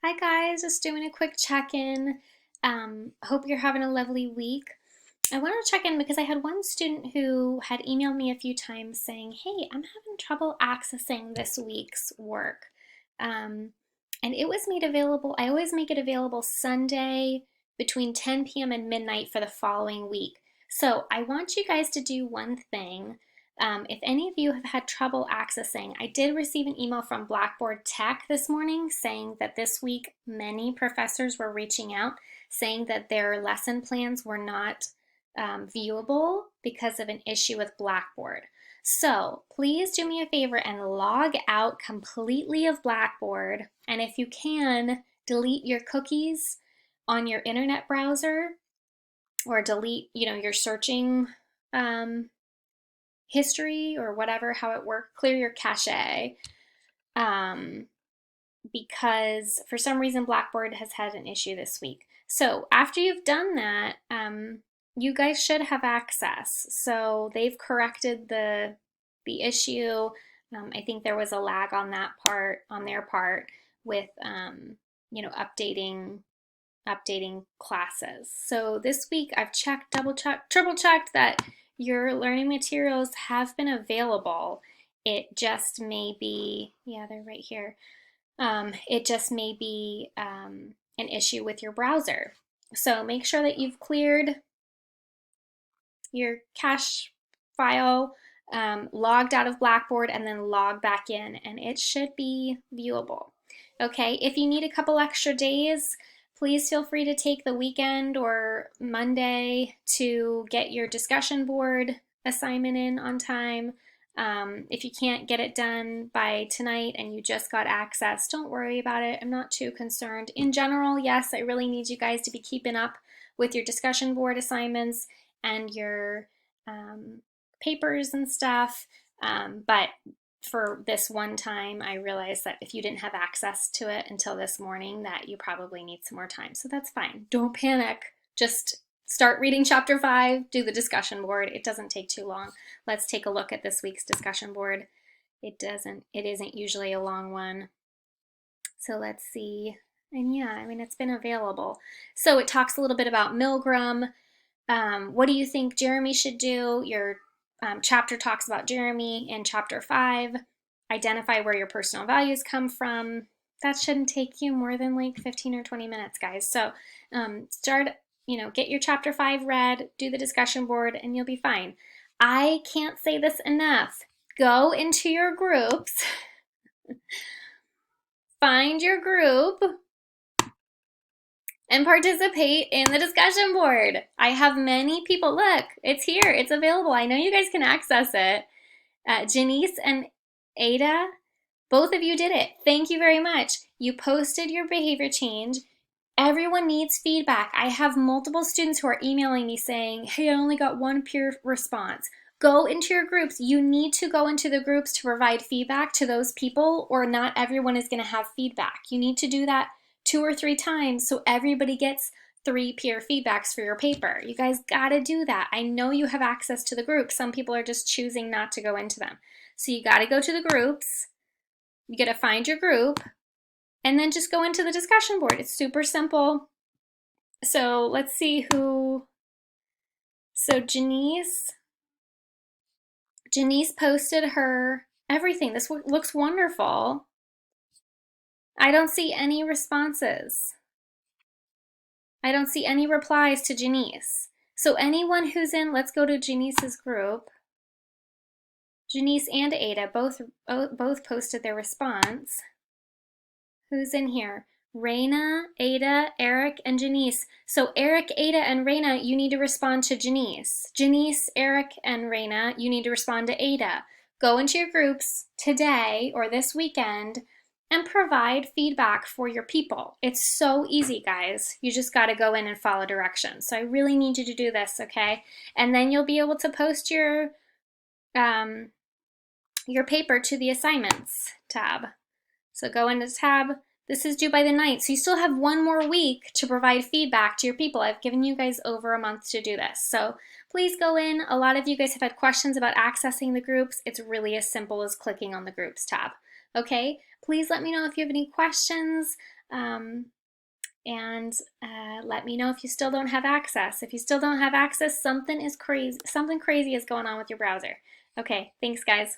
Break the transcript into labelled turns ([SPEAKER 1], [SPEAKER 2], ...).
[SPEAKER 1] Hi guys, just doing a quick check-in. Hope you're having a lovely week. I wanted to check in because I had one student who had emailed me a few times saying, hey, I'm having trouble accessing this week's work. And it was made available, I always make it available Sunday between 10 p.m. and midnight for the following week. So I want you guys to do one thing. If any of you have had trouble accessing, I did receive an email from Blackboard Tech this morning saying that this week many professors were reaching out saying that their lesson plans were not viewable because of an issue with Blackboard. So please do me a favor and log out completely of Blackboard. And if you can, delete your cookies on your internet browser or delete, your searching history or whatever, how it worked, clear your cache. Because for some reason Blackboard has had an issue this week. So after you've done that, you guys should have access. So they've corrected the issue. I think there was a lag on that part, on their part, with updating classes. So this week I've checked, double checked, triple checked that your learning materials have been available. It just may be, yeah, they're right here. It just may be an issue with your browser. So make sure that you've cleared your cache file, logged out of Blackboard, and then log back in, and it should be viewable. Okay, if you need a couple extra days, please feel free to take the weekend or Monday to get your discussion board assignment in on time. If you can't get it done by tonight and you just got access, don't worry about it. I'm not too concerned. In general, yes, I really need you guys to be keeping up with your discussion board assignments and your papers and stuff. But for this one time, I realized that if you didn't have access to it until this morning, that you probably need some more time. So that's fine. Don't panic. Just start reading chapter 5, do the discussion board. It doesn't take too long. Let's take a look at this week's discussion board. It isn't usually a long one. So let's see. And yeah, I mean, it's been available. So it talks a little bit about Milgram. What do you think Jeremy should do? Your chapter talks about Jeremy in chapter 5. Identify where your personal values come from. That shouldn't take you more than like 15 or 20 minutes, guys. So get your chapter 5 read, do the discussion board, and you'll be fine. I can't say this enough. Go into your groups, find your group, and participate in the discussion board. I have many people, look, it's here, it's available. I know you guys can access it. Janice and Ada, both of you did it. Thank you very much. You posted your behavior change. Everyone needs feedback. I have multiple students who are emailing me saying, hey, I only got one peer response. Go into your groups. You need to go into the groups to provide feedback to those people, or not everyone is going to have feedback. You need to do that 2 or 3 times so everybody gets 3 peer feedbacks for your paper. You guys got to do that. I know you have access to the groups. Some people are just choosing not to go into them. So you got to go to the groups. You got to find your group. And then just go into the discussion board. It's super simple. So let's see who. So Janice posted her everything. This looks wonderful. I don't see any responses. I don't see any replies to Janice. So anyone who's in, let's go to Janice's group. Janice and Ada both posted their response. Who's in here? Raina, Ada, Eric, and Janice. So Eric, Ada, and Raina, you need to respond to Janice. Janice, Eric, and Raina, you need to respond to Ada. Go into your groups today or this weekend and provide feedback for your people. It's so easy, guys. You just got to go in and follow directions. So I really need you to do this, okay? And then you'll be able to post your paper to the assignments tab. So go into tab. This is due by the 9th. So you still have 1 more week to provide feedback to your people. I've given you guys over a month to do this. So please go in. A lot of you guys have had questions about accessing the groups. It's really as simple as clicking on the groups tab. Okay? Please let me know if you have any questions. And let me know if you still don't have access. If you still don't have access, something crazy is going on with your browser. Okay, thanks guys.